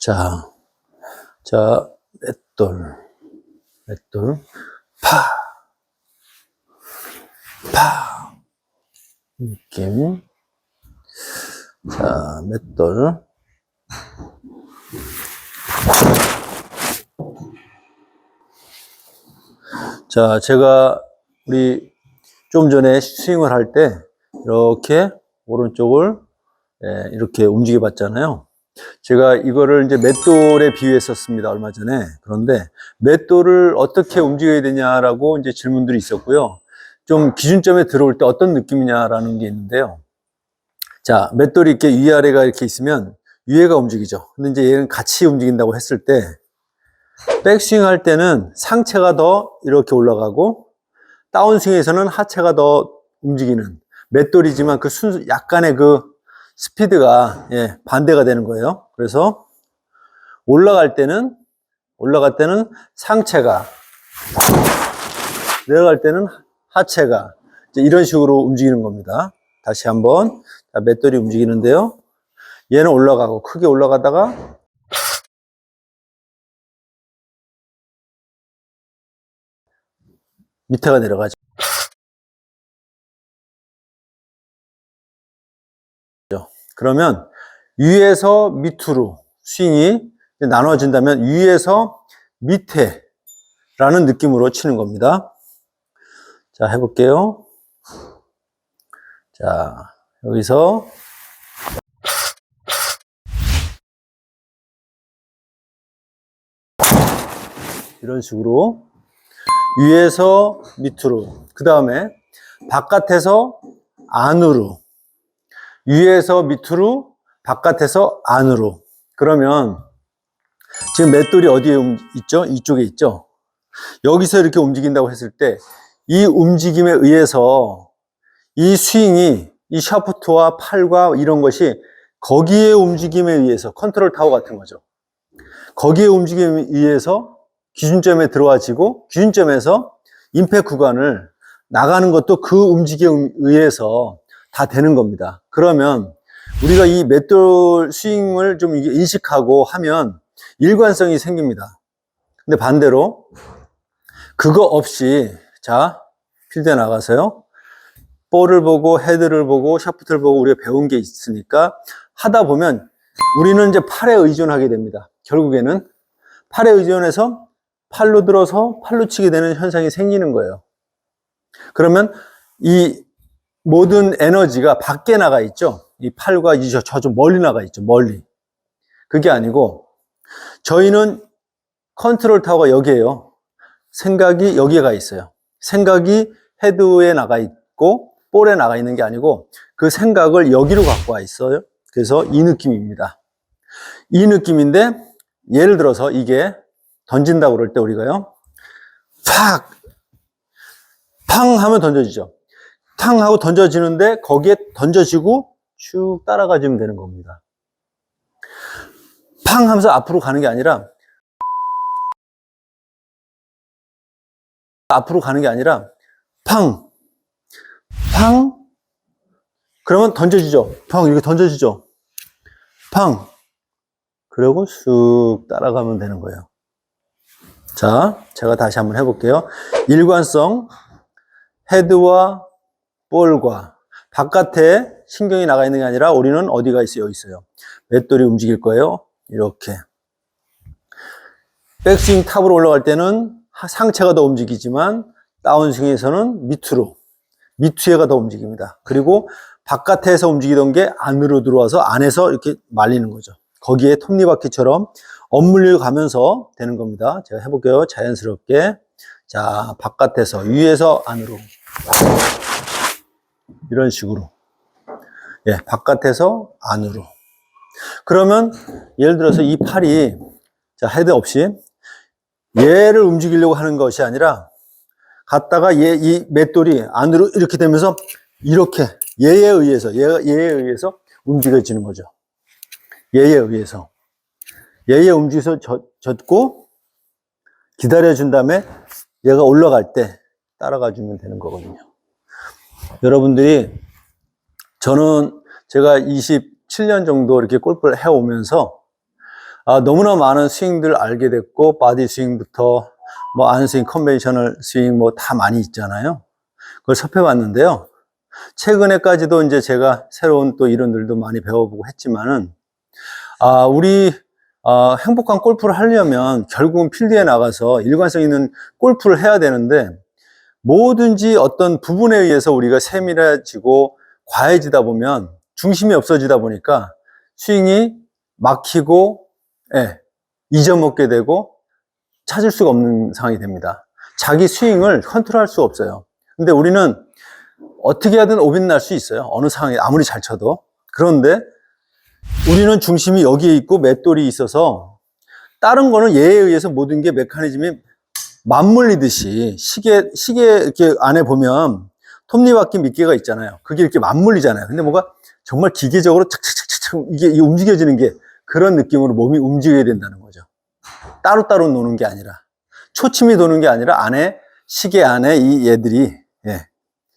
자, 자, 맷돌, 파, 느낌. 자, 맷돌. 자, 제가 우리 좀 전에 스윙을 할 때 이렇게 오른쪽을 이렇게 움직여 봤잖아요. 제가 이거를 이제 맷돌에 비유했었습니다, 얼마 전에. 그런데 맷돌을 어떻게 움직여야 되냐라고 이제 질문들이 있었고요. 좀 기준점에 들어올 때 어떤 느낌이냐라는 게 있는데요. 자, 맷돌이 이렇게 위아래가 이렇게 있으면 위에가 움직이죠. 근데 이제 얘는 같이 움직인다고 했을 때 백스윙 할 때는 상체가 더 이렇게 올라가고 다운스윙에서는 하체가 더 움직이는 맷돌이지만 그 순수 약간의 그 스피드가 반대가 되는 거예요. 그래서 올라갈 때는 상체가, 내려갈 때는 하체가 이제 이런 식으로 움직이는 겁니다. 다시 한번. 자, 맷돌이 움직이는데요. 얘는 올라가고 크게 올라가다가 밑에가 내려가죠. 그러면 위에서 밑으로 스윙이 나눠진다면 위에서 밑에라는 느낌으로 치는 겁니다. 자, 해볼게요. 자, 여기서 이런 식으로 위에서 밑으로, 그 다음에 바깥에서 안으로, 위에서 밑으로, 바깥에서 안으로. 그러면 지금 맷돌이 어디에 있죠? 이쪽에 있죠? 여기서 이렇게 움직인다고 했을 때 이 움직임에 의해서 이 스윙이 이 샤프트와 팔과 이런 것이 거기에 움직임에 의해서 컨트롤 타워 같은 거죠. 거기에 움직임에 의해서 기준점에 들어와지고 기준점에서 임팩트 구간을 나가는 것도 그 움직임에 의해서 다 되는 겁니다. 그러면 우리가 이 맷돌 스윙을 좀 인식하고 하면 일관성이 생깁니다. 근데 반대로 그거 없이 자, 필드에 나가서요. 볼을 보고 헤드를 보고 샤프트를 보고 우리가 배운 게 있으니까 하다 보면 우리는 이제 팔에 의존하게 됩니다. 결국에는 팔에 의존해서 팔로 들어서 팔로 치게 되는 현상이 생기는 거예요. 그러면 이 모든 에너지가 밖에 나가 있죠. 이 팔과 저 좀 멀리 나가 있죠. 멀리. 그게 아니고 저희는 컨트롤 타워가 여기에요. 생각이 여기에 가 있어요. 생각이 헤드에 나가 있고 볼에 나가 있는 게 아니고 그 생각을 여기로 갖고 와 있어요. 그래서 이 느낌입니다. 이 느낌인데 예를 들어서 이게 던진다고 그럴 때 우리가요. 팡 하면 던져지죠. 탕 하고 던져지는데 거기에 던져지고 쭉 따라가주면 되는 겁니다. 팡 하면서 앞으로 가는 게 아니라 팡 그러면 던져지죠. 팡 이렇게 던져지죠. 팡 그리고 쑥 따라가면 되는 거예요. 자, 제가 다시 한번 해볼게요. 일관성, 헤드와 볼과 바깥에 신경이 나가 있는 게 아니라 우리는 어디가 있어요? 여기 있어요. 맷돌이 움직일 거예요. 이렇게. 백스윙 탑으로 올라갈 때는 상체가 더 움직이지만 다운스윙에서는 밑위에가 더 움직입니다. 그리고 바깥에서 움직이던 게 안으로 들어와서 안에서 이렇게 말리는 거죠. 거기에 톱니바퀴처럼 엇물려 가면서 되는 겁니다. 제가 해볼게요. 자연스럽게. 자, 바깥에서 위에서 안으로 이런 식으로. 예, 바깥에서 안으로. 그러면 예를 들어서 이 팔이 자, 헤드 없이 얘를 움직이려고 하는 것이 아니라 갔다가 이 맷돌이 안으로 이렇게 되면서 이렇게 얘에 의해서 움직여지는 거죠. 얘에 의해서 움직여서 젖고 기다려준 다음에 얘가 올라갈 때 따라가 주면 되는 거거든요. 여러분들이 제가 27년 정도 이렇게 골프를 해오면서 너무나 많은 스윙들 알게 됐고, 바디 스윙부터 뭐 안스윙, 컨벤셔널 스윙 뭐 다 많이 있잖아요. 그걸 접해봤는데요. 최근에까지도 이제 제가 새로운 또 이론들도 많이 배워보고 했지만은, 우리 행복한 골프를 하려면 결국은 필드에 나가서 일관성 있는 골프를 해야 되는데, 뭐든지 어떤 부분에 의해서 우리가 세밀해지고 과해지다 보면 중심이 없어지다 보니까 스윙이 막히고, 예, 잊어먹게 되고 찾을 수가 없는 상황이 됩니다. 자기 스윙을 컨트롤할 수 없어요. 근데 우리는 어떻게 하든 오빈 날 수 있어요. 어느 상황에 아무리 잘 쳐도. 그런데 우리는 중심이 여기에 있고 맷돌이 있어서 다른 거는 예에 의해서 모든 게 메커니즘이 맞물리듯이 시계 이렇게 안에 보면 톱니바퀴 밑개가 있잖아요. 그게 이렇게 맞물리잖아요. 근데 뭐가 정말 기계적으로 착착착착 이게 움직여지는 게 그런 느낌으로 몸이 움직여야 된다는 거죠. 따로따로 노는 게 아니라 초침이 도는 게 아니라 안에 시계 안에 이 얘들이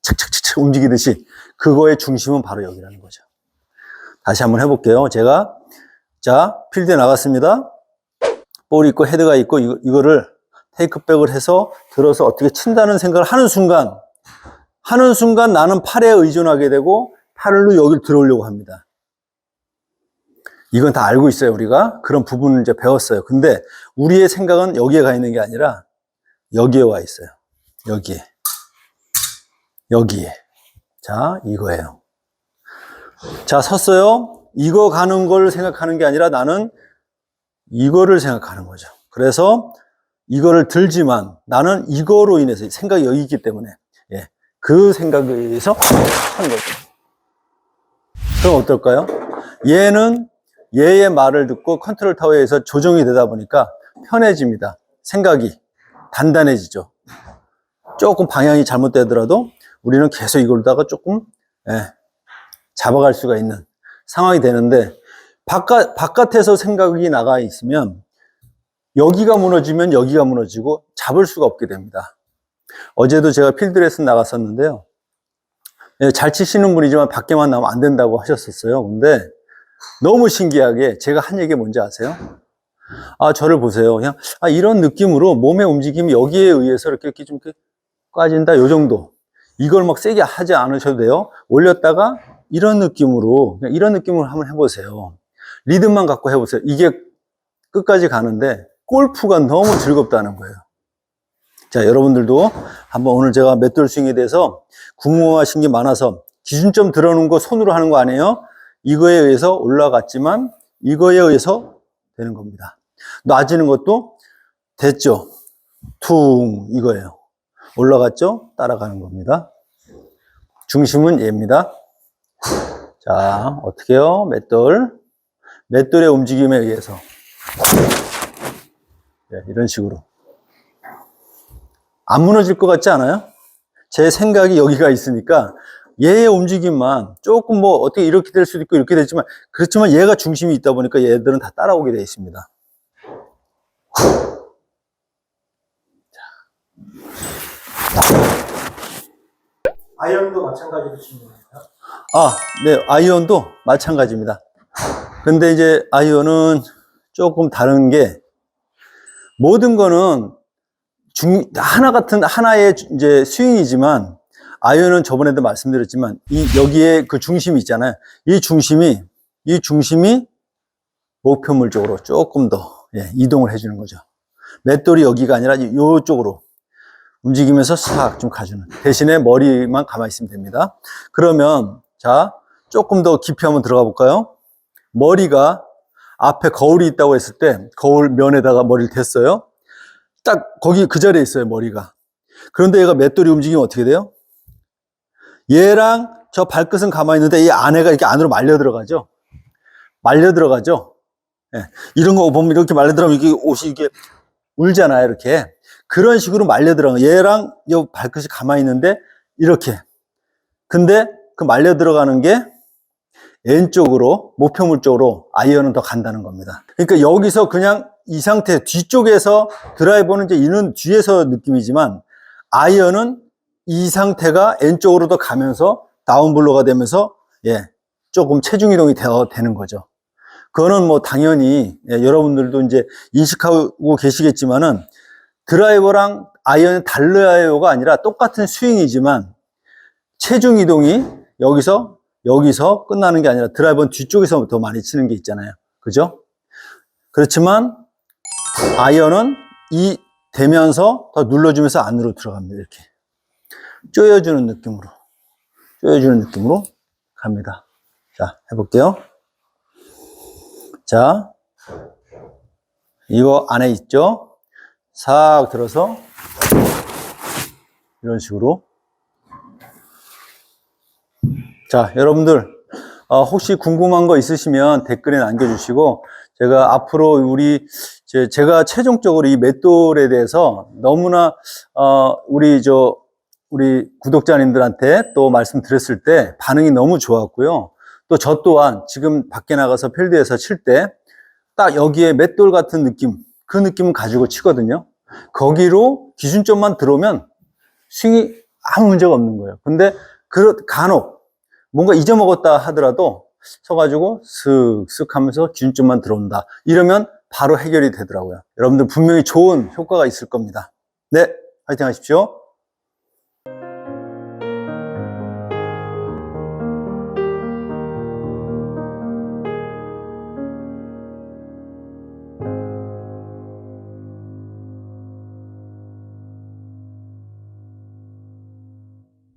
착착착착 움직이듯이 그거의 중심은 바로 여기라는 거죠. 다시 한번 해볼게요. 제가 필드에 나갔습니다. 볼이 있고 헤드가 있고 이거를 테이크백을 해서 들어서 어떻게 친다는 생각을 하는 순간 나는 팔에 의존하게 되고 팔로 여기를 들어오려고 합니다. 이건 다 알고 있어요. 우리가 그런 부분을 이제 배웠어요. 근데 우리의 생각은 여기에 가 있는 게 아니라 여기에 와 있어요. 여기에. 자, 이거예요. 자, 섰어요. 이거 가는 걸 생각하는 게 아니라 나는 이거를 생각하는 거죠. 그래서 이거를 들지만 나는 이거로 인해서 생각이 여기 있기 때문에 그 생각에 의해서 하는 거죠. 그럼 어떨까요? 얘는 얘의 말을 듣고 컨트롤 타워에서 조정이 되다 보니까 편해집니다. 생각이 단단해지죠. 조금 방향이 잘못되더라도 우리는 계속 이걸다가 조금 잡아갈 수가 있는 상황이 되는데 바깥에서 생각이 나가 있으면 여기가 무너지면 여기가 무너지고 잡을 수가 없게 됩니다. 어제도 제가 필드 레슨 나갔었는데요. 잘 치시는 분이지만 밖에만 나오면 안 된다고 하셨었어요. 근데 너무 신기하게 제가 한 얘기 뭔지 아세요? 저를 보세요. 그냥 이런 느낌으로 몸의 움직임이 여기에 의해서 이렇게 좀 까진다 요 정도. 이걸 막 세게 하지 않으셔도 돼요. 올렸다가 이런 느낌으로 그냥 이런 느낌으로 한번 해보세요. 리듬만 갖고 해보세요. 이게 끝까지 가는데 골프가 너무 즐겁다는 거예요. 자, 여러분들도 한번 오늘 제가 맷돌 스윙에 대해서 궁금하신 게 많아서 기준점 들어놓은 거 손으로 하는 거 아니에요? 이거에 의해서 올라갔지만 이거에 의해서 되는 겁니다. 놔지는 것도 됐죠? 퉁 이거예요. 올라갔죠? 따라가는 겁니다. 중심은 얘입니다. 자, 어떻게 해요? 맷돌의 움직임에 의해서 이런 식으로 안 무너질 것 같지 않아요? 제 생각이 여기가 있으니까 얘의 움직임만 조금 뭐 어떻게 이렇게 될 수도 있고 이렇게 되지만 그렇지만 얘가 중심이 있다 보니까 얘들은 다 따라오게 되어 있습니다. 아이언도 마찬가지로 치는 건가요? 네, 아이언도 마찬가지입니다. 근데 이제 아이언은 조금 다른 게 모든 거는 하나의 이제 스윙이지만 아이언은 저번에도 말씀드렸지만 여기에 그 중심이 있잖아요. 이 중심이 목표물 쪽으로 조금 더 이동을 해주는 거죠. 맷돌이 여기가 아니라 이쪽으로 움직이면서 싹 좀 가주는. 대신에 머리만 가만히 있으면 됩니다. 그러면 자 조금 더 깊이 한번 들어가 볼까요? 머리가 앞에 거울이 있다고 했을 때 거울 면에다가 머리를 댔어요. 딱 거기 그 자리에 있어요, 머리가. 그런데 얘가 맷돌이 움직이면 어떻게 돼요? 얘랑 저 발끝은 가만히 있는데 이 안에가 이렇게 안으로 말려 들어가죠. 이런 거 보면 이렇게 말려 들어가면 이게 옷이 이게 울잖아요, 이렇게. 그런 식으로 말려 들어가는 얘랑 이 발끝이 가만히 있는데 이렇게. 근데 그 말려 들어가는 게 왼쪽으로 목표물 쪽으로 아이언은 더 간다는 겁니다. 그러니까 여기서 그냥 이 상태 뒤쪽에서 드라이버는 이제 이는 뒤에서 느낌이지만 아이언은 이 상태가 N쪽으로 더 가면서 다운블로가 되면서 조금 체중 이동이 되는 거죠. 그거는 뭐 당연히 여러분들도 이제 인식하고 계시겠지만은 드라이버랑 아이언의 달라요가 아니라 똑같은 스윙이지만 체중 이동이 여기서 끝나는 게 아니라 드라이버는 뒤쪽에서 더 많이 치는 게 있잖아요. 그죠? 그렇지만 아이언은 이 되면서 더 눌러주면서 안으로 들어갑니다. 이렇게 조여주는 느낌으로 갑니다. 자, 해볼게요. 자, 이거 안에 있죠? 싹 들어서 이런 식으로. 자, 여러분들 혹시 궁금한 거 있으시면 댓글에 남겨주시고 제가 앞으로 제가 최종적으로 이 맷돌에 대해서 너무나 우리 구독자님들한테 또 말씀드렸을 때 반응이 너무 좋았고요. 또 저 또한 지금 밖에 나가서 필드에서 칠 때 딱 여기에 맷돌 같은 느낌, 그 느낌을 가지고 치거든요. 거기로 기준점만 들어오면 스윙이 아무 문제가 없는 거예요. 근데 간혹 뭔가 잊어먹었다 하더라도 서가지고 슥슥 하면서 기준점만 들어온다. 이러면 바로 해결이 되더라고요. 여러분들 분명히 좋은 효과가 있을 겁니다. 네, 화이팅 하십시오.